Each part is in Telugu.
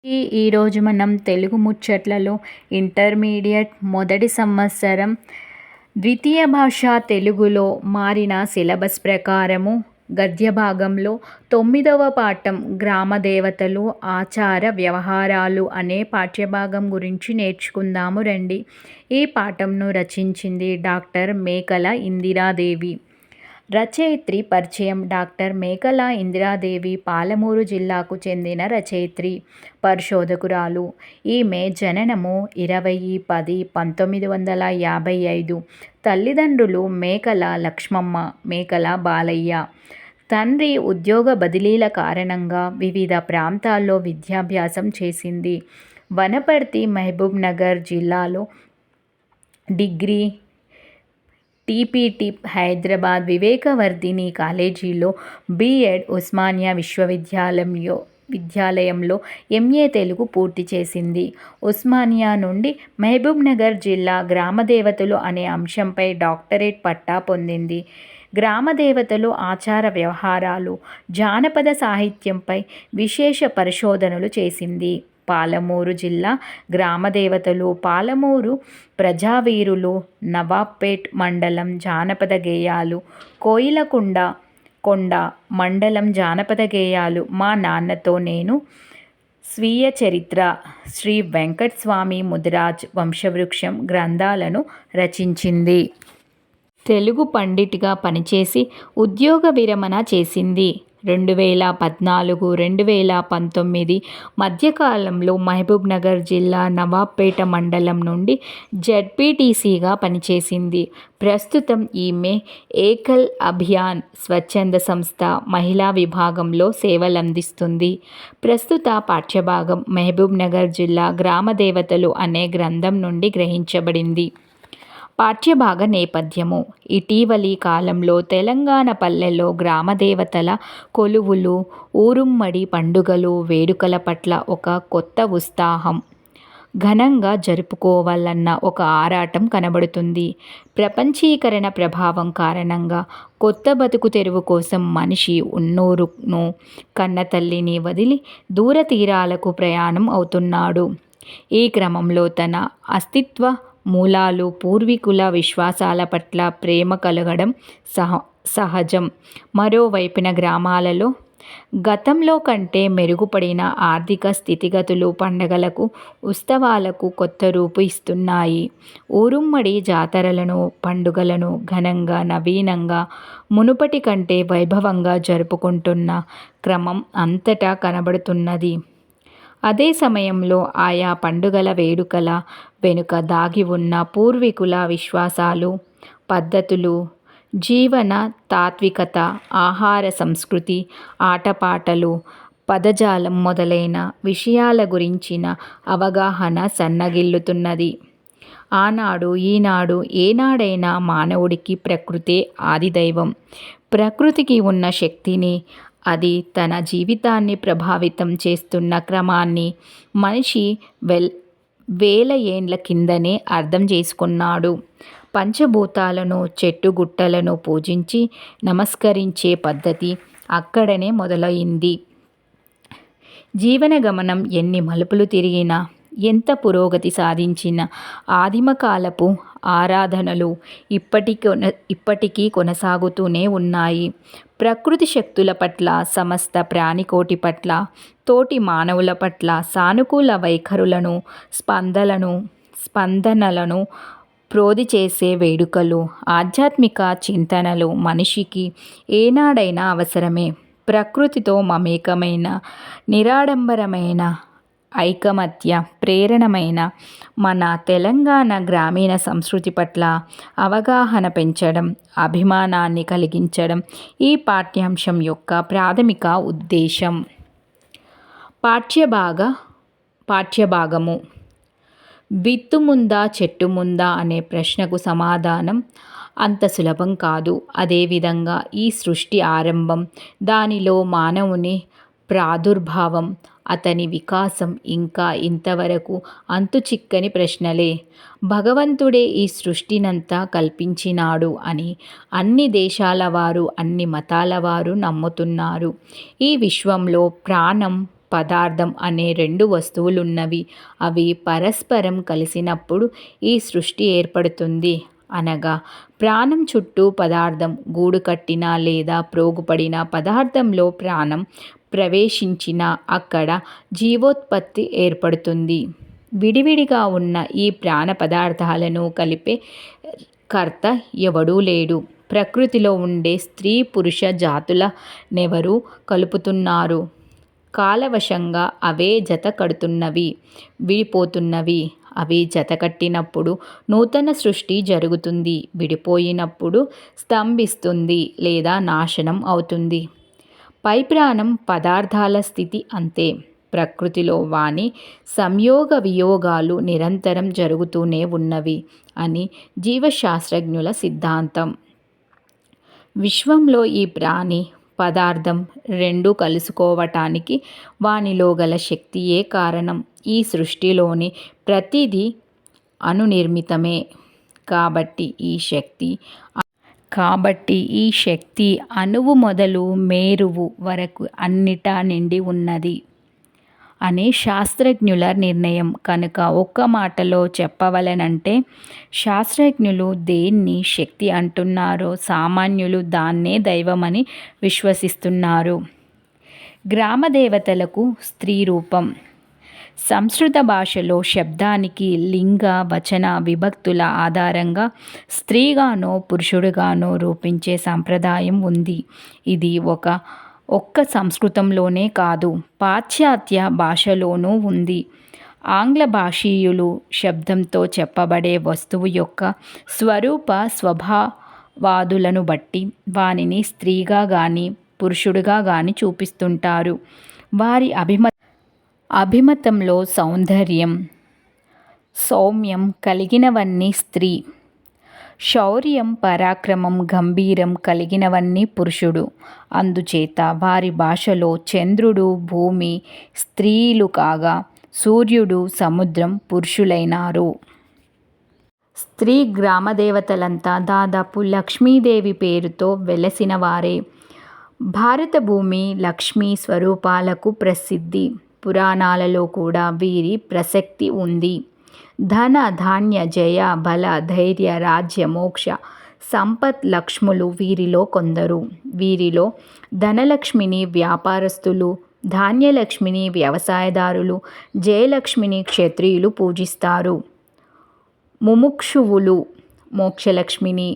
ఈరోజు మనం తెలుగు ముచ్చట్లలో ఇంటర్మీడియట్ మొదటి సంవత్సరం ద్వితీయ భాష తెలుగులో మారిన సిలబస్ ప్రకారము గద్య భాగంలో 9వ పాఠం గ్రామ దేవతలు ఆచార వ్యవహారాలు అనే పాఠ్యభాగం గురించి నేర్చుకుందాము రండి. ఈ పాఠంను రచించింది డాక్టర్ మేకల ఇందిరాదేవి. రచయిత్రి పరిచయం. డాక్టర్ మేకల ఇందిరాదేవి పాలమూరు జిల్లాకు చెందిన రచయిత్రి, పరిశోధకురాలు. ఈమె జననము 20-10-1955. తల్లిదండ్రులు మేకల లక్ష్మమ్మ, మేకల బాలయ్య. తండ్రి ఉద్యోగ బదిలీల కారణంగా వివిధ ప్రాంతాల్లో విద్యాభ్యాసం చేసింది. వనపర్తి, మహబూబ్ నగర్ జిల్లాలో డిగ్రీ, టీపీటీ, హైదరాబాద్ వివేకవర్ధిని కాలేజీలో బీఎడ్, ఉస్మానియా విశ్వవిద్యాలయంలో ఎంఏ తెలుగు పూర్తి చేసింది. ఉస్మానియా నుండి మహబూబ్ నగర్ జిల్లా గ్రామదేవతలు అనే అంశంపై డాక్టరేట్ పట్టా పొందింది. గ్రామదేవతలు ఆచార వ్యవహారాలు, జానపద సాహిత్యంపై విశేష పరిశోధనలు చేసింది. పాలమూరు జిల్లా గ్రామదేవతలు, పాలమూరు ప్రజావీరులు, నవాబ్పేట్ మండలం జానపద గేయాలు, కొండ మండలం జానపద గేయాలు, మా నాన్నతో నేను, స్వీయ చరిత్ర, శ్రీ వెంకటస్వామి ముదిరాజ్ వంశవృక్షం గ్రంథాలను రచించింది. తెలుగు పండిట్గా పనిచేసి ఉద్యోగ విరమణ చేసింది. 2014-2019 మధ్యకాలంలో మహబూబ్ నగర్ జిల్లా నవాబ్పేట మండలం నుండి జెడ్పీటీసీగా పనిచేసింది. ప్రస్తుతం ఈమె ఏకల్ అభియాన్ స్వచ్ఛంద సంస్థ మహిళా విభాగంలో సేవలందిస్తుంది. ప్రస్తుత పాఠ్యభాగం మహబూబ్ నగర్ జిల్లా గ్రామదేవతలు అనే గ్రంథం నుండి గ్రహించబడింది. పాఠ్యభాగ నేపథ్యము. ఇటీవలి కాలంలో తెలంగాణ పల్లెల్లో గ్రామదేవతల కొలువులు, ఊరుమ్మడి పండుగలు, వేడుకల పట్ల ఒక కొత్త ఉత్సాహం, ఘనంగా జరుపుకోవాలన్న ఒక ఆరాటం కనబడుతుంది. ప్రపంచీకరణ ప్రభావం కారణంగా కొత్త బతుకు తెరువు కోసం మనిషి ఉన్నూరును, కన్నతల్లిని వదిలి దూర తీరాలకు ప్రయాణం అవుతున్నాడు. ఈ క్రమంలో తన అస్తిత్వ మూలాలు, పూర్వీకుల విశ్వాసాల పట్ల ప్రేమ కలగడం సహజం. మరోవైపున గ్రామాలలో గతంలో కంటే మెరుగుపడిన ఆర్థిక స్థితిగతులు పండగలకు, ఉత్సవాలకు కొత్త రూపు ఇస్తున్నాయి. ఊరుమ్మడి జాతరలను, పండుగలను ఘనంగా, నవీనంగా, మునుపటి కంటే వైభవంగా జరుపుకుంటున్న క్రమం అంతటా కనబడుతున్నది. అదే సమయంలో ఆయా పండుగల, వేడుకల వెనుక దాగి ఉన్న పూర్వీకుల విశ్వాసాలు, పద్ధతులు, జీవన తాత్వికత, ఆహార సంస్కృతి, ఆటపాటలు, పదజాలం మొదలైన విషయాల గురించిన అవగాహన సన్నగిల్లుతున్నది. ఆనాడు ఈనాడు ఏనాడైనా మానవుడికి ప్రకృతే ఆదిదైవం. ప్రకృతికి ఉన్న శక్తిని, అది తన జీవితాన్ని ప్రభావితం చేస్తున్న క్రమాన్ని మనిషి వేల ఏండ్ల కిందనే అర్థం చేసుకున్నాడు. పంచభూతాలను, చెట్టుగుట్టలను పూజించి నమస్కరించే పద్ధతి అక్కడనే మొదలైంది. జీవన గమనం ఎన్ని మలుపులు తిరిగినా, ఎంత పురోగతి సాధించిన ఆదిమకాలపు ఆరాధనలు ఇప్పటికీ కొనసాగుతూనే ఉన్నాయి. ప్రకృతి శక్తుల పట్ల, సమస్త ప్రాణికోటి పట్ల, తోటి మానవుల పట్ల సానుకూల వైఖరులను, స్పందనలను ప్రోది చేసే వేడుకలు, ఆధ్యాత్మిక చింతనలు మనిషికి ఏనాడైనా అవసరమే. ప్రకృతితో మమేకమైన, నిరాడంబరమైన, ఐకమత్య ప్రేరణమైన మన తెలంగాణ గ్రామీణ సంస్కృతి పట్ల అవగాహన పెంచడం, అభిమానాన్ని కలిగించడం ఈ పాఠ్యాంశం యొక్క ప్రాథమిక ఉద్దేశం. పాఠ్యభాగము. విత్తు ముందా చెట్టు ముందా అనే ప్రశ్నకు సమాధానం అంత సులభం కాదు. అదేవిధంగా ఈ సృష్టి ఆరంభం, దానిలో మానవుని ప్రాదుర్భావం, అతని వికాసం ఇంకా ఇంతవరకు అంతుచిక్కని ప్రశ్నలే. భగవంతుడే ఈ సృష్టినంతా కల్పించినాడు అని అన్ని దేశాల వారు, అన్ని మతాల వారు నమ్ముతున్నారు. ఈ విశ్వంలో ప్రాణం, పదార్థం అనే రెండు వస్తువులున్నవి. అవి పరస్పరం కలిసినప్పుడు ఈ సృష్టి ఏర్పడుతుంది. అనగా ప్రాణం చుట్టూ పదార్థం గూడు కట్టినా లేదా ప్రోగుపడిన పదార్థంలో ప్రాణం ప్రవేశించినా అక్కడ జీవోత్పత్తి ఏర్పడుతుంది. విడివిడిగా ఉన్న ఈ ప్రాణ పదార్థాలను కలిపే కర్త ఎవడూ లేడు. ప్రకృతిలో ఉండే స్త్రీ పురుష జాతులనెవరు కలుపుతున్నారు? కాలవశంగా అవే జత కడుతున్నవి, విడిపోతున్నవి. అవి జత కట్టినప్పుడు నూతన సృష్టి జరుగుతుంది, విడిపోయినప్పుడు స్తంభిస్తుంది లేదా నాశనం అవుతుంది. పై ప్రాణం పదార్థాల స్థితి అంతే. ప్రకృతిలో వాని సంయోగ వియోగాలు నిరంతరం జరుగుతూనే ఉన్నవి అని జీవశాస్త్రజ్ఞుల సిద్ధాంతం. విశ్వంలో ఈ ప్రాణి పదార్థం రెండూ కలుసుకోవటానికి వానిలో గల శక్తియే కారణం. ఈ సృష్టిలోని ప్రతిదీ అణునిర్మితమే. కాబట్టి ఈ శక్తి అణువు మొదలు మేరువు వరకు అన్నిటా నిండి ఉన్నది అని శాస్త్రజ్ఞుల నిర్ణయం. కనుక ఒక్క మాటలో చెప్పవలెనంటే శాస్త్రజ్ఞులు దేన్ని శక్తి అంటున్నారో సామాన్యులు దాన్నే దైవమని విశ్వసిస్తున్నారు. గ్రామదేవతలకు స్త్రీ రూపం. సంస్కృత భాషలో శబ్దానికి లింగ వచన విభక్తుల ఆధారంగా స్త్రీగానో పురుషుడిగానో రూపించే సంప్రదాయం ఉంది. ఇది ఒక్క సంస్కృతంలోనే కాదు, పాశ్చాత్య భాషలోనూ ఉంది. ఆంగ్ల భాషీయులు శబ్దంతో చెప్పబడే వస్తువు యొక్క స్వరూప స్వభావాదులను బట్టి వానిని స్త్రీగా గాని పురుషుడిగా గాని చూపిస్తుంటారు. వారి అభిమతంలో సౌందర్యం సౌమ్యం కలిగినవన్నీ స్త్రీ, శౌర్యం పరాక్రమం గంభీరం కలిగినవన్నీ పురుషుడు. అందుచేత వారి భాషలో చంద్రుడు భూమి స్త్రీలు కాగా సూర్యుడు సముద్రం పురుషులైనారు. స్త్రీ గ్రామదేవతలంతా దాదాపు లక్ష్మీదేవి పేరుతో వెలసినవారే. భారత భూమి లక్ష్మీ స్వరూపాలకు ప్రసిద్ధి. పురాణాలలో కూడా వీరి ప్రసక్తి ఉంది. ధన ధాన్య జయ బల ధైర్య రాజ్య మోక్ష సంపత్ లక్ష్ములు వీరిలో కొందరు. వీరిలో ధనలక్ష్మిని వ్యాపారస్తులు, ధాన్యలక్ష్మిని వ్యవసాయదారులు, జయలక్ష్మిని క్షత్రియులు పూజిస్తారు. ముముక్షువులు మోక్షలక్ష్మిని,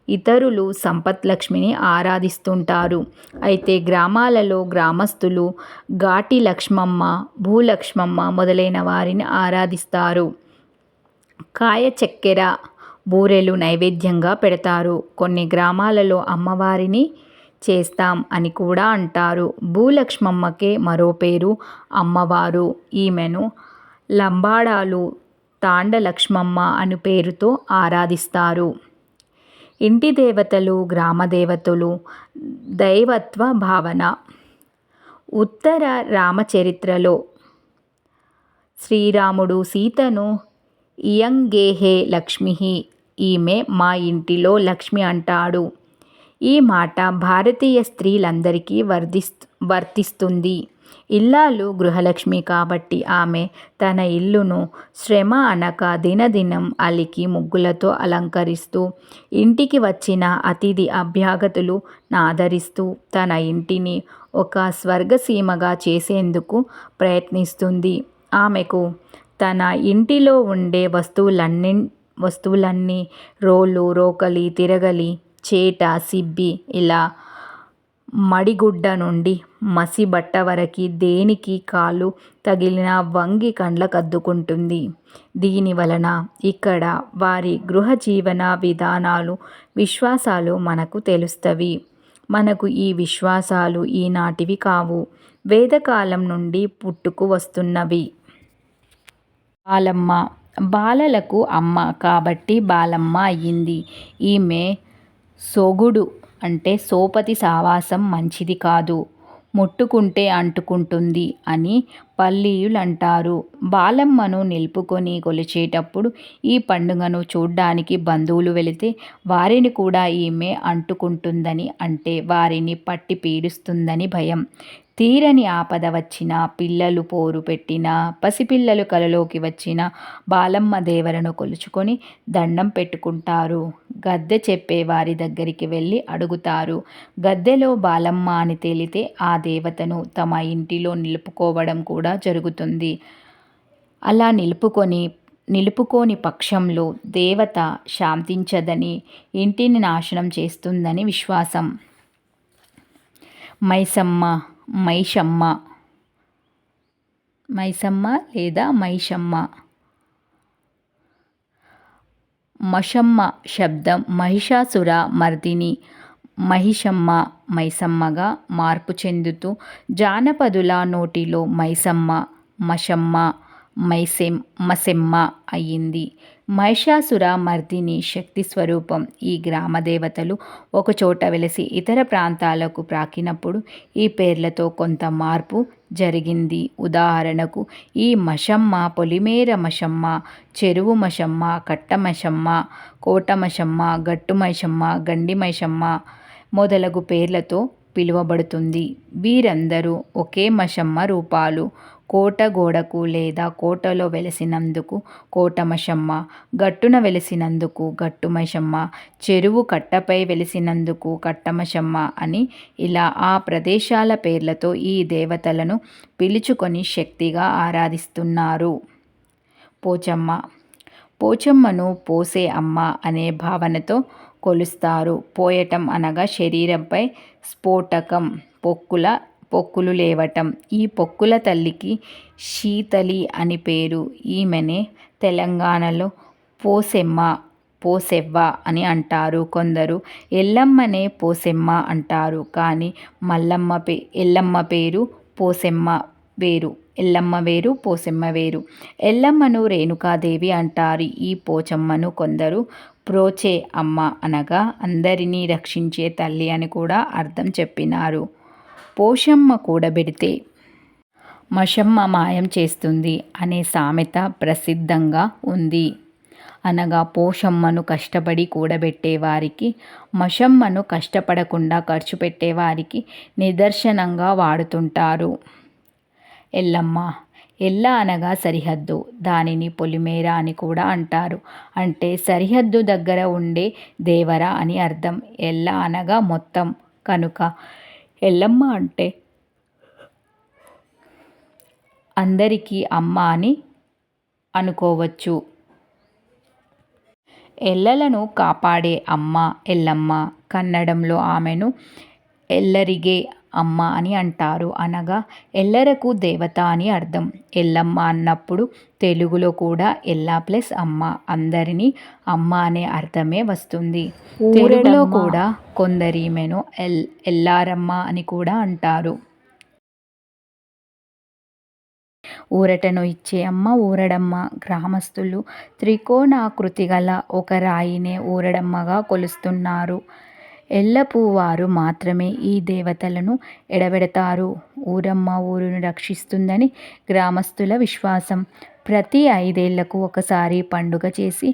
ఇతరులు సంపత్లక్ష్మిని ఆరాధిస్తుంటారు. అయితే గ్రామాలలో గ్రామస్తులు ఘాటి లక్ష్మమ్మ, భూలక్ష్మమ్మ మొదలైన వారిని ఆరాధిస్తారు. కాయ చక్కెర బూరెలు నైవేద్యంగా పెడతారు. కొన్ని గ్రామాలలో అమ్మవారిని చేస్తాం అని కూడా అంటారు. భూలక్ష్మమ్మకే మరో పేరు అమ్మవారు. ఈమెను లంబాడాలు తాండలక్ష్మమ్మ అను పేరుతో ఆరాధిస్తారు. ఇంటి దేవతలు గ్రామదేవతలు దైవత్వ భావన. ఉత్తర రామచరిత్రలో శ్రీరాముడు సీతను ఇయంగేహే లక్ష్మి, ఈమె మా ఇంటిలో లక్ష్మి అంటాడు. ఈ మాట భారతీయ స్త్రీలందరికీ వర్తిస్తుంది. ఇల్లాలు గృహలక్ష్మి కాబట్టి ఆమె తన ఇల్లును శ్రమ అనక దినదినం అలికి ముగ్గులతో అలంకరిస్తూ ఇంటికి వచ్చిన అతిథి అభ్యాగతులు ఆదరిస్తూ తన ఇంటిని ఒక స్వర్గసీమగా చేసేందుకు ప్రయత్నిస్తుంది. ఆమెకు తన ఇంటిలో ఉండే వస్తువులన్నీ రోలు రోకలి తిరగలి చేట సిబ్బి ఇలా మడిగుడ్డ నుండి మసిబట్ట వరకు దేనికి కాలు తగిలినా వంగి కండ్లకద్దుకుంటుంది. దీని వలన ఇక్కడ వారి గృహ జీవన విధానాలు విశ్వాసాలు మనకు తెలుస్తవి. మనకు ఈ విశ్వాసాలు ఈనాటివి కావు, వేదకాలం నుండి పుట్టుకు వస్తున్నవి. బాలమ్మ బాలలకు అమ్మ కాబట్టి బాలమ్మ అయ్యింది. ఈమె సొగుడు అంటే సోపతి సావాసం మంచిది కాదు, ముట్టుకుంటే అంటుకుంటుంది అని పల్లీయులంటారు. బాలమ్మను నిలుపుకొని కొలిచేటప్పుడు ఈ పండుగను చూడ్డానికి బంధువులు వెళితే వారిని కూడా ఈమె అంటుకుంటుందని అంటే వారిని పట్టి పీడిస్తుందని భయం. తీరని ఆపద వచ్చినా, పిల్లలు పోరు పెట్టినా, పసిపిల్లలు కలలోకి వచ్చినా బాలమ్మ దేవరను కొలుచుకొని దండం పెట్టుకుంటారు. గద్దె చెప్పే వారి దగ్గరికి వెళ్ళి అడుగుతారు. గద్దెలో బాలమ్మ అని తేలితే ఆ దేవతను తమ ఇంటిలో నిలుపుకోవడం కూడా జరుగుతుంది. అలా నిలుపుకోని పక్షంలో దేవత శాంతించదని, ఇంటిని నాశనం చేస్తుందని విశ్వాసం. మైసమ్మ లేదా మైషమ్మ. మషమ్మ శబ్దం మహిషాసుర మర్దిని మైసమ్మగా మార్పు చెందుతూ జానపదుల నోటిలో మైసమ్మ, మషమ్మ, మసెమ్మ అయ్యింది. మహిషాసుర మర్దిని శక్తి స్వరూపం. ఈ గ్రామ దేవతలు ఒకచోట వెలసి ఇతర ప్రాంతాలకు ప్రాకినప్పుడు ఈ పేర్లతో కొంత మార్పు జరిగింది. ఉదాహరణకు ఈ మషమ్మ పొలిమేర మషమ్మ, చెరువు మషమ్మ, కట్ట మషమ్మ, కోట మషమ్మ, గట్టు మైషమ్మ, గండి మైషమ్మ మొదలగు పేర్లతో పిలువబడుతుంది. వీరందరూ ఒకే మషమ్మ రూపాలు. కోట గోడకు లేదా కోటలో వెలసినందుకు కోటమషమ్మ, గట్టున వెలసినందుకు గట్టుమైషమ్మ, చెరువు కట్టపై వెలిసినందుకు కట్టమషమ్మ అని ఇలా ఆ ప్రదేశాల పేర్లతో ఈ దేవతలను పిలుచుకొని శక్తిగా ఆరాధిస్తున్నారు. పోచమ్మను పోసే అమ్మ అనే భావనతో కొలుస్తారు. పోయటం అనగా శరీరంపై స్ఫోటకం, పొక్కులు లేవటం. ఈ పొక్కుల తల్లికి శీతలి అని పేరు. ఈమెనే తెలంగాణలో పోసెవ్వ అని అంటారు. కొందరు ఎల్లమ్మనే పోసెమ్మ అంటారు. కానీ ఎల్లమ్మ పేరు, పోసెమ్మ వేరు. ఎల్లమ్మ వేరు, పోసెమ్మ వేరు. ఎల్లమ్మను రేణుకాదేవి అంటారు. ఈ పోచమ్మను కొందరు ప్రోచే అమ్మ అనగా అందరినీ రక్షించే తల్లి అని కూడా అర్థం చెప్పినారు. పోషమ్మ కూడబెడితే మషమ్మ మాయం చేస్తుంది అనే సామెత ప్రసిద్ధంగా ఉంది. అనగా పోషమ్మను కష్టపడి కూడబెట్టేవారికి, మషమ్మను కష్టపడకుండా ఖర్చు పెట్టేవారికి నిదర్శనంగా వాడుతుంటారు. ఎల్ల అనగా సరిహద్దు. దానిని పొలిమేర అని కూడా అంటారు. అంటే సరిహద్దు దగ్గర ఉండే దేవర అని అర్థం. ఎల్ల అనగా మొత్తం కనుక ఎల్లమ్మ అంటే అందరికీ అమ్మ అని అనుకోవచ్చు. ఎల్లలను కాపాడే అమ్మ ఎల్లమ్మ. కన్నడంలో ఆమెను ఎల్లరిగే అమ్మ అని అంటారు. అనగా ఎల్లరకు దేవత అని అర్థం. ఎల్లమ్మ అన్నప్పుడు తెలుగులో కూడా ఎల్ల ప్లస్ అమ్మ, అందరినీ అమ్మ అనే అర్థమే వస్తుంది. తెలుగులో కూడా కొందరీమెను ఎల్లారమ్మ అని కూడా అంటారు. ఊరటను ఇచ్చే అమ్మ ఊరడమ్మ. గ్రామస్తులు త్రికోణాకృతి గల ఒక రాయినే ఊరడమ్మగా కొలుస్తున్నారు. ఎల్లపూవారు మాత్రమే ఈ దేవతలను ఎడబెడతారు. ఊరమ్మ ఊరును రక్షిస్తుందని గ్రామస్తుల విశ్వాసం. ప్రతి 5 ఏళ్లకు ఒకసారి పండుగ చేసి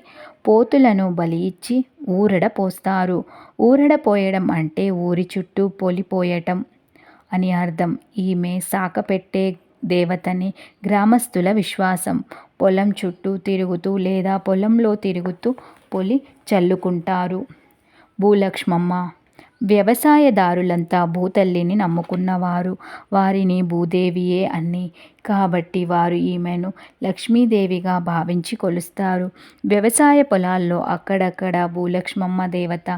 పోతులను బలి ఇచ్చి ఊరడ పోస్తారు. ఊరడ పోయడం అంటే ఊరి చుట్టూ పొలిపోయటం అని అర్థం. ఈమె సాకపెట్టే దేవతని గ్రామస్తుల విశ్వాసం. పొలం చుట్టూ తిరుగుతూ లేదా పొలంలో తిరుగుతూ పొలి చల్లుకుంటారు. భూలక్ష్మమ్మ. వ్యవసాయదారులంతా భూతల్లిని నమ్ముకున్నవారు. వారిని భూదేవియే అని కాబట్టి వారు ఈమెను లక్ష్మీదేవిగా భావించి కొలుస్తారు. వ్యవసాయ పొలాల్లో అక్కడక్కడ భూలక్ష్మమ్మ దేవత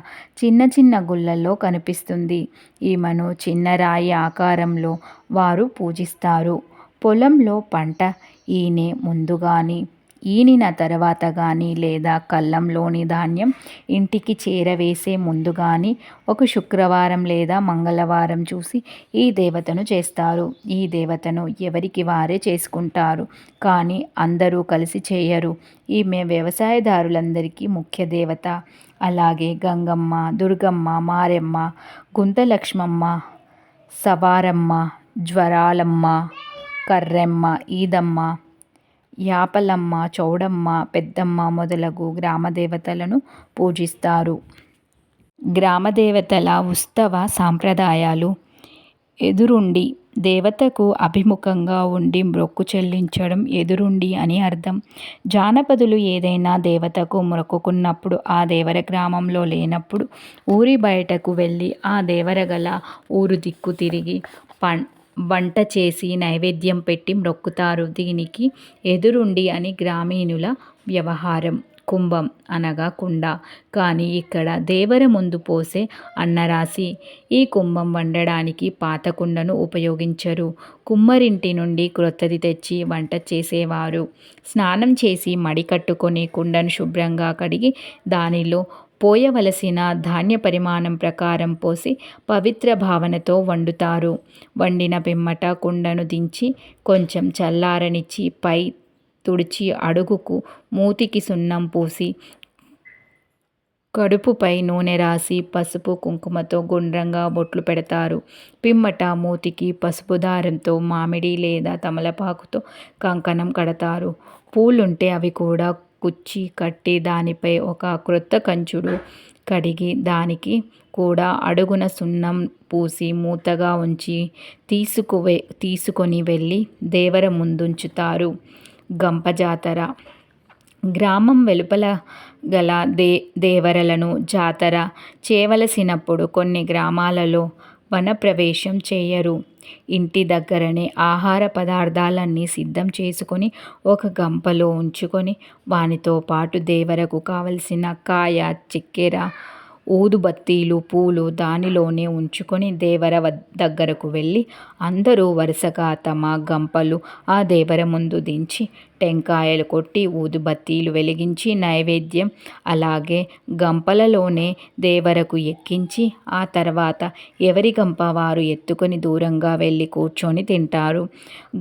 చిన్న చిన్న గుళ్ళల్లో కనిపిస్తుంది. ఈమెను చిన్న రాయి ఆకారంలో వారు పూజిస్తారు. పొలంలో పంట ఈనే ముందు గాని, ఈనిన తర్వాత గాని లేదా కళ్ళంలోని ధాన్యం ఇంటికి చేరవేసే ముందు గాని ఒక శుక్రవారం లేదా మంగళవారం చూసి ఈ దేవతను చేస్తారు. ఈ దేవతను ఎవరికి వారే చేసుకుంటారు. కానీ అందరూ కలిసి చేయరు. ఈమె వ్యవసాయదారులందరికీ ముఖ్య దేవత. అలాగే గంగమ్మ, దుర్గమ్మ, మారెమ్మ, గుంతలక్ష్మమ్మ, సవారమ్మ, జ్వరాలమ్మ, కర్రెమ్మ, ఈదమ్మ, యాపలమ్మ, చౌడమ్మ, పెద్దమ్మ మొదలగు గ్రామదేవతలను పూజిస్తారు. గ్రామదేవతల ఉత్సవ సాంప్రదాయాలు. ఎదురుండి దేవతకు అభిముఖంగా ఉండి మొక్కు చెల్లించడం ఎదురుండి అని అర్థం. జానపదులు ఏదైనా దేవతకు మొక్కుకున్నప్పుడు ఆ దేవర గ్రామంలో లేనప్పుడు ఊరి బయటకు వెళ్ళి ఆ దేవర గల ఊరు దిక్కు తిరిగి వంట చేసి నైవేద్యం పెట్టి మొక్కుతారు. దీనికి ఎదురుండి అని గ్రామీణుల వ్యవహారం. కుంభం అనగా కుండ, కానీ ఇక్కడ దేవర ముందు పోసే అన్నరాశి. ఈ కుంభం వండడానికి పాత కుండను ఉపయోగించరు. కుమ్మరింటి నుండి క్రొత్తది తెచ్చి వంట చేసేవారు. స్నానం చేసి మడి కట్టుకొని కుండను శుభ్రంగా కడిగి దానిలో పోయవలసిన ధాన్య పరిమాణం ప్రకారం పోసి పవిత్ర భావనతో వండుతారు. వండిన పిమ్మట కుండను దించి కొంచెం చల్లారనిచ్చి పై తుడిచి అడుగుకు మూతికి సున్నం పూసి కడుపుపై నూనె రాసి పసుపు కుంకుమతో గుండ్రంగా బొట్లు పెడతారు. పిమ్మట మూతికి పసుపు దారంతో మామిడి లేదా తమలపాకుతో కంకణం కడతారు. పూలుంటే అవి కూడా కుచ్చి కట్టి దానిపై ఒక క్రొత్త కంచుడు కడిగి దానికి కూడా అడుగున సున్నం పూసి మూతగా ఉంచి తీసుకొని వెళ్ళి దేవర ముందుంచుతారు. గంప జాతర. గ్రామం వెలుపల గల దేవరలను జాతర చేయవలసినప్పుడు కొన్ని గ్రామాలలో వనప్రవేశం చేయరు. ఇంటి దగ్గరనే ఆహార పదార్థాలన్నీ సిద్ధం చేసుకొని ఒక గంపలో ఉంచుకొని వానితో పాటు దేవరకు కావలసిన కాయ, చక్కెర, ఊదుబత్తీలు, పూలు దానిలోనే ఉంచుకొని దేవర దగ్గరకు వెళ్ళి అందరూ వరుసగా తమ గంపలు ఆ దేవర ముందు దించి టెంకాయలు కొట్టి ఊదుబత్తీలు వెలిగించి నైవేద్యం అలాగే గంపలలోనే దేవరకు ఎక్కించి ఆ తర్వాత ఎవరి గంప వారు ఎత్తుకొని దూరంగా వెళ్ళి కూర్చొని తింటారు.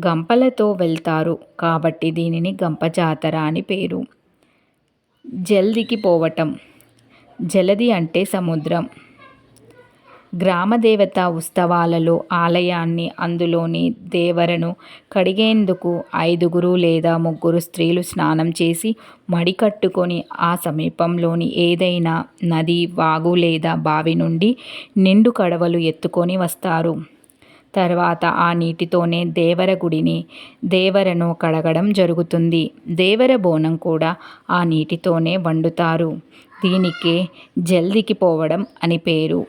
గంపలతో వెళ్తారు కాబట్టి దీనిని గంప జాతర అని పేరు. జల్దికి పోవటం. జలది అంటే సముద్రం. గ్రామదేవత ఉత్సవాలలో ఆలయాన్ని, అందులోని దేవరను కడిగేందుకు 5 లేదా 3 స్త్రీలు స్నానం చేసి మడి కట్టుకొని ఆ సమీపంలోని ఏదైనా నది, వాగు లేదా బావి నుండి నిండు కడవలు ఎత్తుకొని వస్తారు. తర్వాత ఆ నీటితోనే దేవర గుడిని, దేవరను కడగడం జరుగుతుంది. దేవర బోనం కూడా ఆ నీటితోనే వండుతారు. దీనికే జల్దికి పోవడం అని పేరు.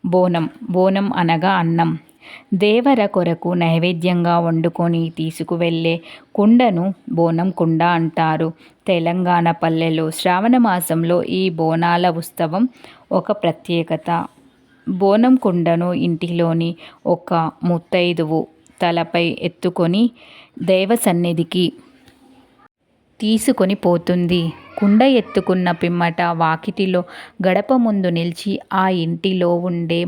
బోనం. బోనం అనగా అన్నం. దేవర కొరకు నైవేద్యంగా వండుకొని తీసుకువెళ్ళే కుండను బోనం కుండ అంటారు. తెలంగాణ పల్లెల్లో శ్రావణ మాసంలో ఈ బోనాల ఉత్సవం ఒక ప్రత్యేకత. బోనం కుండను ఇంటిలోని ఒక ముత్తైదువు తలపై ఎత్తుకొని దైవ సన్నిధికి తీసుకొని పోతుంది. కుండ ఎత్తుకున్న పిమ్మట వాకిటిలో గడప ముందు నిలిచి ఆ ఇంటిలో ఉండే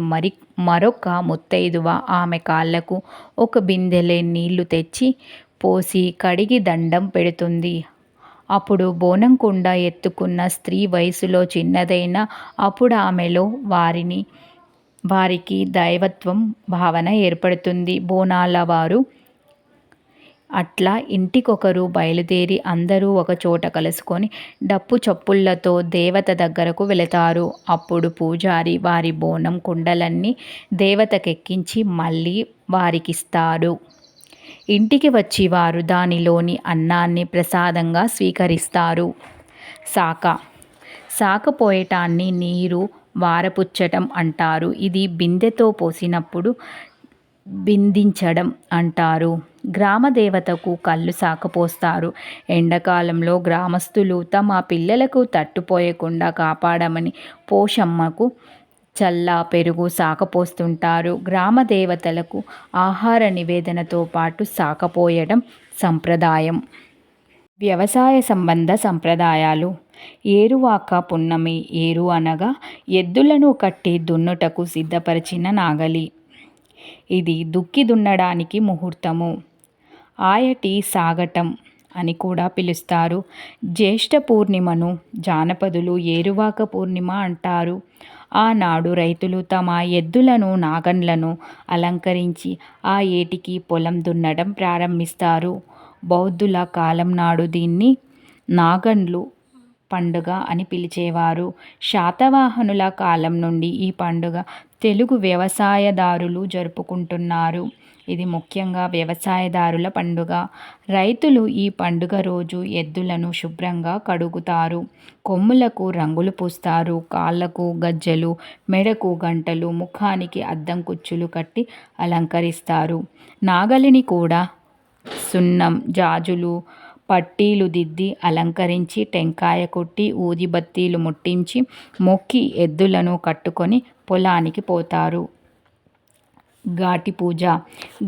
మరొక ముత్తైదువ ఆమె కాళ్ళకు ఒక బిందెలే నీళ్లు తెచ్చి పోసి కడిగి దండం పెడుతుంది. అప్పుడు బోనం కుండ ఎత్తుకున్న స్త్రీ వయసులో చిన్నదైనా అప్పుడు ఆమెలో వారికి దైవత్వం భావన ఏర్పడుతుంది. బోనాల వారు అట్లా ఇంటికొకరు బయలుదేరి అందరూ ఒకచోట కలుసుకొని డప్పు చప్పుళ్లతో దేవత దగ్గరకు వెళతారు. అప్పుడు పూజారి వారి బోనం కుండలన్నీ దేవతకెక్కించి మళ్ళీ వారికిస్తారు. ఇంటికి వచ్చి వారు దానిలోని అన్నాన్ని ప్రసాదంగా స్వీకరిస్తారు. సాక. సాక పోయటాన్ని నీరు వారపుచ్చటం అంటారు. ఇది బిందెతో పోసినప్పుడు బిందించడం అంటారు. గ్రామ దేవతకు కళ్ళు సాకపోస్తారు. ఎండాకాలంలో గ్రామస్తులు తమ పిల్లలకు తట్టుపోయకుండా కాపాడమని పోషమ్మకు చల్ల పెరుగు సాకపోస్తుంటారు. గ్రామ దేవతలకు ఆహార నివేదనతో పాటు సాకపోయడం సంప్రదాయం. వ్యవసాయ సంబంధ సంప్రదాయాలు. ఏరువాక పున్నమి. ఏరు అనగా ఎద్దులను కట్టి దున్నుటకు సిద్ధపరిచిన నాగలి. ఇది దుక్కి దున్నడానికి ముహూర్తము. ఆయటి సాగటం అని కూడా పిలుస్తారు. జ్యేష్ఠ పూర్ణిమను జానపదులు ఏరువాక పూర్ణిమ అంటారు. ఆనాడు రైతులు తమ ఎద్దులను, నాగన్లను అలంకరించి ఆ ఏటికి పొలం దున్నడం ప్రారంభిస్తారు. బౌద్ధుల కాలం నాడు దీన్ని నాగన్లు పండుగ అని పిలిచేవారు. శాతవాహనుల కాలం నుండి ఈ పండుగ తెలుగు వ్యవసాయదారులు జరుపుకుంటున్నారు. ఇది ముఖ్యంగా వ్యవసాయదారుల పండుగ. రైతులు ఈ పండుగ రోజు ఎద్దులను శుభ్రంగా కడుగుతారు. కొమ్ములకు రంగులు పూస్తారు. కాళ్ళకు గజ్జెలు, మెడకు గంటలు, ముఖానికి అద్దం కుచ్చులు కట్టి అలంకరిస్తారు. నాగలిని కూడా సున్నం, జాజులు, పట్టీలు దిద్ది అలంకరించి, టెంకాయ కొట్టి, ఊదిబత్తీలు ముట్టించి, మొక్కి ఎద్దులను కట్టుకొని పొలానికి పోతారు. గాటి పూజ.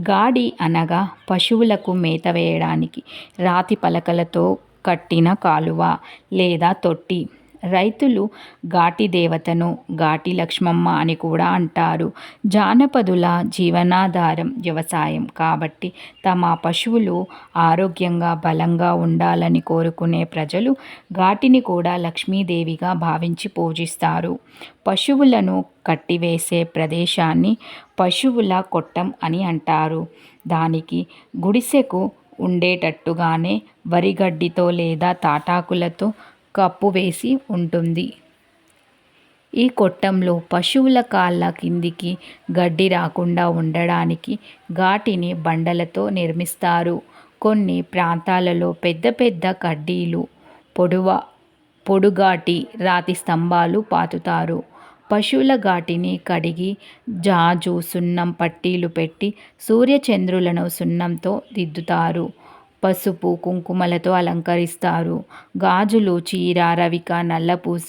గాడి అనగా పశువులకు మేత వేయడానికి రాతి పలకలతో కట్టిన కాలువ లేదా తొట్టి. రైతులు ఘాటి దేవతను ఘాటి లక్ష్మమ్మ అని కూడా అంటారు. జానపదుల జీవనాధారం వ్యవసాయం కాబట్టి తమ పశువులు ఆరోగ్యంగా బలంగా ఉండాలని కోరుకునే ప్రజలు ఘాటిని కూడా లక్ష్మీదేవిగా భావించి పూజిస్తారు. పశువులను కట్టివేసే ప్రదేశాన్ని పశువుల కొట్టం అని అంటారు. దానికి గుడిసెకు ఉండేటట్టుగానే వరిగడ్డితో లేదా తాటాకులతో కప్పు వేసి ఉంటుంది. ఈ కొట్టంలో పశువుల కాళ్ళ కిందికి గడ్డి రాకుండా ఉండడానికి ఘాటిని బండలతో నిర్మిస్తారు. కొన్ని ప్రాంతాలలో పెద్ద పెద్ద కడ్డీలు, పొడుగాటి రాతి స్తంభాలు పాతుతారు. పశువుల ఘాటిని కడిగి జాజు, సున్నం పట్టీలు పెట్టి సూర్యచంద్రులను సున్నంతో దిద్దుతారు. పసుపు, కుంకుమలతో అలంకరిస్తారు. గాజులు, చీర, రవిక, నల్లపూస,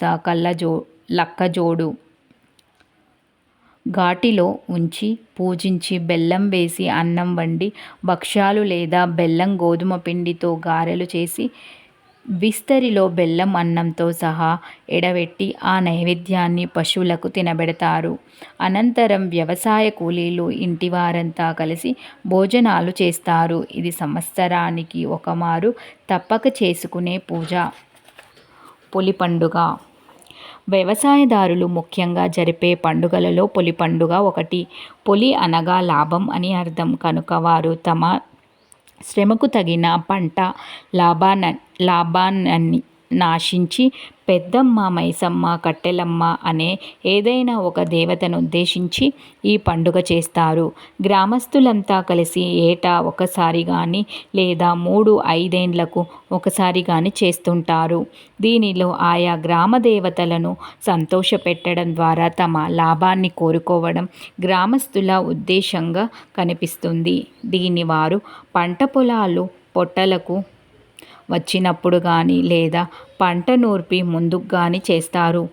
లక్కజోడు ఘాటిలో ఉంచి పూజించి బెల్లం వేసి అన్నం వండి భక్ష్యాలు లేదా బెల్లం గోధుమ పిండితో గారెలు చేసి విస్తరిలో బెల్లం అన్నంతో సహా ఎడబెట్టి ఆ నైవేద్యాన్ని పశువులకు తినబెడతారు. అనంతరం వ్యవసాయ కూలీలు ఇంటివారంతా కలిసి భోజనాలు చేస్తారు. ఇది సంవత్సరానికి ఒకమారు తప్పక చేసుకునే పూజ. పొలి పండుగ. వ్యవసాయదారులు ముఖ్యంగా జరిపే పండుగలలో పొలి పండుగ ఒకటి. పొలి అనగా లాభం అని అర్థం కనుక వారు తమ శ్రమకు తగిన పంట లాభాన్ని నాశించి పెద్దమ్మ, మైసమ్మ, కట్టెలమ్మ అనే ఏదైనా ఒక దేవతను ఉద్దేశించి ఈ పండుగ చేస్తారు. గ్రామస్తులంతా కలిసి ఏటా ఒకసారి కానీ లేదా 3-5 ఏళ్లకు ఒకసారి కానీ చేస్తుంటారు. దీనిలో ఆయా గ్రామ దేవతలను సంతోషపెట్టడం ద్వారా తమ లాభాన్ని కోరుకోవడం గ్రామస్తుల ఉద్దేశంగా కనిపిస్తుంది. దీన్ని వారు పంట పొలాలు పొట్టలకు వచ్చినప్పుడు కానీ లేదా పంట నూర్పి ముందుకు కానీ చేస్తారు.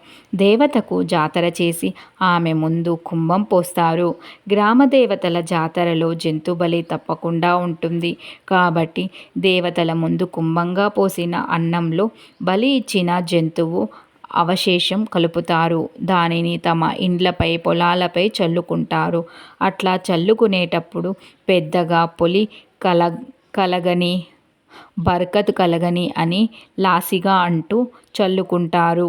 దేవతకు జాతర చేసి ఆమె ముందు కుంభం పోస్తారు. గ్రామ దేవతల జాతరలో జంతు బలి తప్పకుండా ఉంటుంది కాబట్టి దేవతల ముందు కుంభంగా పోసిన అన్నంలో బలి ఇచ్చిన జంతువు అవశేషం కలుపుతారు. దానిని తమ ఇండ్లపై, పొలాలపై చల్లుకుంటారు. అట్లా చల్లుకునేటప్పుడు పెద్దగా పొలి కలగని, బర్కత్ కలగని అని లాసిగా అంటూ చల్లుకుంటారు.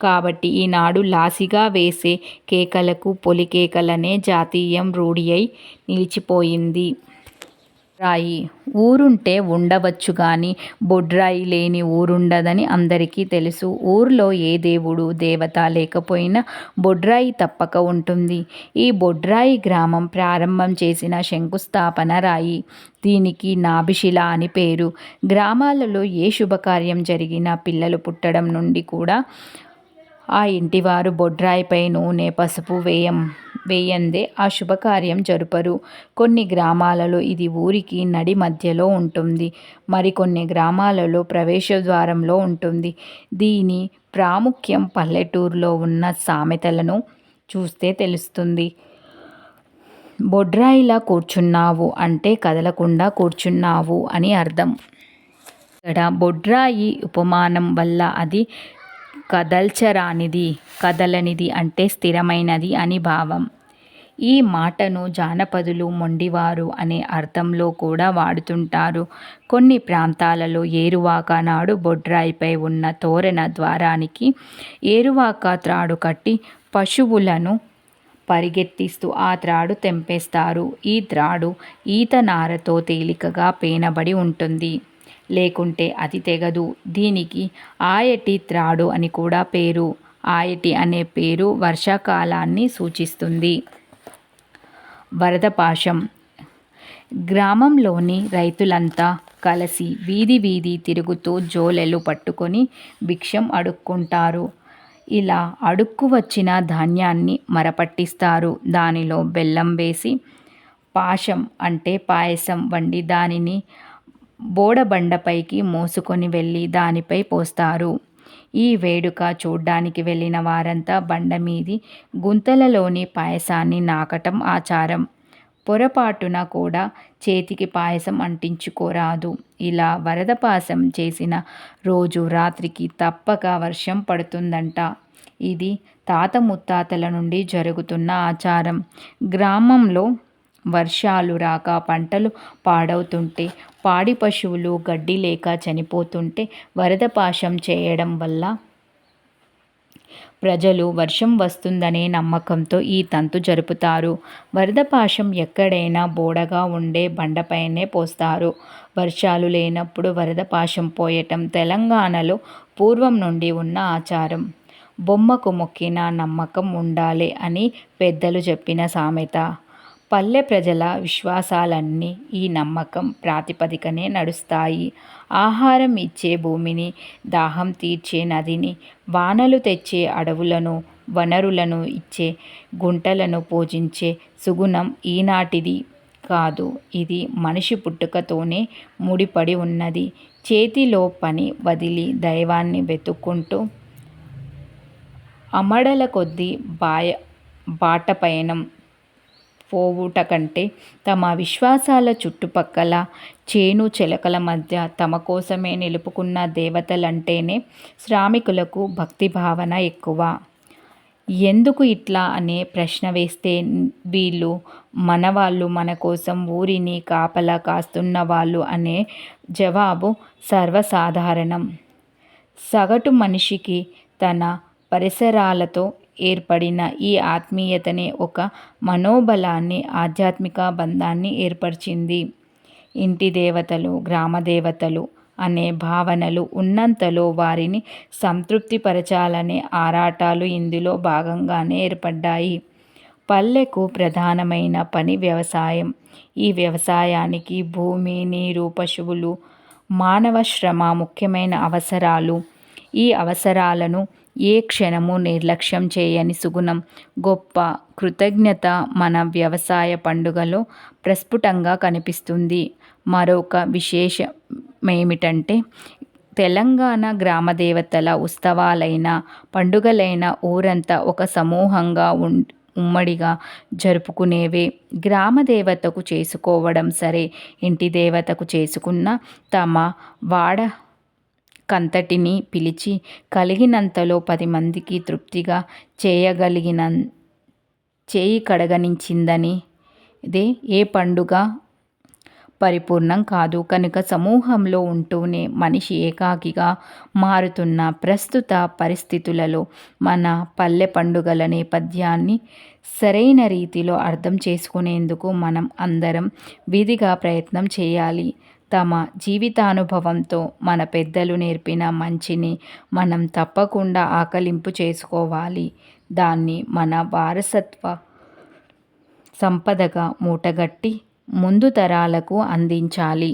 కాబట్టి ఈనాడు లాసిగా వేసే కేకలకు పొలి కేకలనే జాతీయం రూఢి అయి నిలిచిపోయింది. రాయి. ఊరుంటే ఉండవచ్చు గాని బొడ్రాయి లేని ఊరుండదని అందరికీ తెలుసు. ఊర్లో ఏ దేవుడు, దేవత లేకపోయినా బొడ్రాయి తప్పక ఉంటుంది. ఈ బొడ్రాయి గ్రామం ప్రారంభం చేసిన శంకుస్థాపన రాయి. దీనికి నాభిశిల అని పేరు. గ్రామాలలో ఏ శుభకార్యం జరిగినా పిల్లలు పుట్టడం నుండి కూడా ఆ ఇంటివారు బొడ్రాయిపై నూనె, పసుపు వేయందే ఆ శుభకార్యం జరుపరు. కొన్ని గ్రామాలలో ఇది ఊరికి నడి మధ్యలో ఉంటుంది. మరికొన్ని గ్రామాలలో ప్రవేశద్వారంలో ఉంటుంది. దీని ప్రాముఖ్యం పల్లెటూరులో ఉన్న సామెతలను చూస్తే తెలుస్తుంది. బొడ్రాయిలా కూర్చున్నావు అంటే కదలకుండా కూర్చున్నావు అని అర్థం. ఇక్కడ బొడ్రాయి ఉపమానం వల్ల అది కదలనిది అంటే స్థిరమైనది అని భావం. ఈ మాటను జానపదులు మొండివారు అనే అర్థంలో కూడా వాడుతుంటారు. కొన్ని ప్రాంతాలలో ఏరువాక నాడు బొడ్రాయిపై ఉన్న తోరణ ద్వారానికి ఏరువాక త్రాడు కట్టి పశువులను పరిగెత్తిస్తూ ఆ త్రాడు తెంపేస్తారు. ఈ త్రాడు ఈత నారతో తేలికగా పేనబడి ఉంటుంది. లేకుంటే అది తెగదు. దీనికి ఆయటి త్రాడు అని కూడా పేరు. ఆయటి అనే పేరు వర్షాకాలాన్ని సూచిస్తుంది. వరదపాశం. గ్రామంలోని రైతులంతా కలిసి వీధి వీధి తిరుగుతూ జోలెలు పట్టుకొని భిక్షం అడుక్కుంటారు. ఇలా అడుక్కు వచ్చిన ధాన్యాన్ని మరపట్టిస్తారు. దానిలో బెల్లం వేసి పాశం అంటే పాయసం వండి దానిని బోడబండపైకి మోసుకొని వెళ్ళి దానిపై పోస్తారు. ఈ వేడుక చూడ్డానికి వెళ్ళిన వారంతా బండమీది గుంతలలోని పాయసాన్ని నాకటం ఆచారం. పొరపాటున కూడా చేతికి పాయసం అంటించుకోరాదు. ఇలా వరదపాసం చేసిన రోజు రాత్రికి తప్పక వర్షం పడుతుందంట. ఇది తాత ముత్తాతల నుండి జరుగుతున్న ఆచారం. గ్రామంలో వర్షాలు రాక పంటలు పాడవుతుంటే, పాడి పశువులు గడ్డి లేక చనిపోతుంటే వరదపాశం చేయడం వల్ల ప్రజలు వర్షం వస్తుందనే నమ్మకంతో ఈ తంతు జరుపుతారు. వరదపాశం ఎక్కడైనా బోడగా ఉండే బండపైనే పోస్తారు. వర్షాలు లేనప్పుడు వరదపాశం పోయటం తెలంగాణలో పూర్వం నుండి ఉన్న ఆచారం. బొమ్మకు మొక్కిన నమ్మకం ఉండాలే అని పెద్దలు చెప్పిన సామెత. పల్లె ప్రజల విశ్వాసాలన్నీ ఈ నమ్మకం ప్రాతిపదికనే నడుస్తాయి. ఆహారం ఇచ్చే భూమిని, దాహం తీర్చే నదిని, వానలు తెచ్చే అడవులను, వనరులను ఇచ్చే గుంటలను పూజించే సుగుణం ఈనాటిది కాదు. ఇది మనిషి పుట్టుకతోనే ముడిపడి ఉన్నది. చేతిలో పని వదిలి దైవాన్ని వెతుక్కుంటూ అమడల కొద్దీ బాటపయనం పోవుట కంటే తమ విశ్వాసాల చుట్టుపక్కల చేను చెలకల మధ్య తమ కోసమే నిలుపుకున్న దేవతలంటేనే శ్రామికులకు భక్తిభావన ఎక్కువ. ఎందుకు ఇట్లా అనే ప్రశ్న వేస్తే వీళ్ళు మనవాళ్ళు, మన కోసం ఊరిని కాపలా కాస్తున్న వాళ్ళు అనే జవాబు సర్వసాధారణం. సగటు మనిషికి తన పరిసరాలతో ఏర్పడిన ఈ ఆత్మీయతనే ఒక మనోబలాన్ని, ఆధ్యాత్మిక బంధాన్ని ఏర్పరిచింది. ఇంటి దేవతలు, గ్రామ దేవతలు అనే భావనలు ఉన్నంతలో వారిని సంతృప్తిపరచాలనే ఆరాటాలు ఇందులో భాగంగానే ఏర్పడ్డాయి. పల్లెకు ప్రధానమైన పని వ్యవసాయం. ఈ వ్యవసాయానికి భూమి, నీరు, పశువులు, మానవ శ్రమ ముఖ్యమైన అవసరాలు. ఈ అవసరాలను ఏ క్షణము నిర్లక్ష్యం చేయని సుగుణం, గొప్ప కృతజ్ఞత మన వ్యవసాయ పండుగలో ప్రస్ఫుటంగా కనిపిస్తుంది. మరొక విశేషమేమిటంటే తెలంగాణ గ్రామదేవతల ఉత్సవాలైనా, పండుగలైనా ఊరంతా ఒక సమూహంగా ఉమ్మడిగా జరుపుకునేవే. గ్రామదేవతకు చేసుకోవడం సరే, ఇంటి దేవతకు చేసుకున్న తమ వాడకంతటినీ పిలిచి కలిగినంతలో 10 మందికి తృప్తిగా చేయి కడగనిచ్చిందనిదే ఏ పండుగ పరిపూర్ణం కాదు. కనుక సమూహంలో ఉంటూనే మనిషి ఏకాకిగా మారుతున్న ప్రస్తుత పరిస్థితులలో మన పల్లె పండుగల నేపథ్యాన్ని సరైన రీతిలో అర్థం చేసుకునేందుకు మనం అందరం విధిగా ప్రయత్నం చేయాలి. తమ జీవితానుభవంతో మన పెద్దలు నేర్పిన మంచిని మనం తప్పకుండా ఆకలింపు చేసుకోవాలి. దాన్ని మన వారసత్వ సంపదగా మూటగట్టి ముందు తరాలకు అందించాలి.